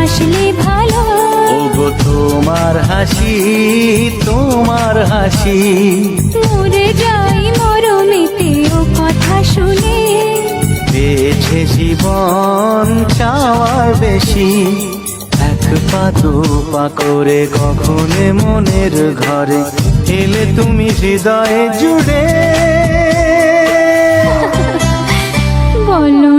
হাসলে ভালো। ওগো তোমার হাসি, তোমার হাসি, মরে যাই মরমিতে ও কথা শুনে। পেয়েছে জীবন চাওয়ার বেশি, এক পা দু পা করে কখনে মনের ঘরে এলে তুমি হৃদয়ে জুড়ে। বলো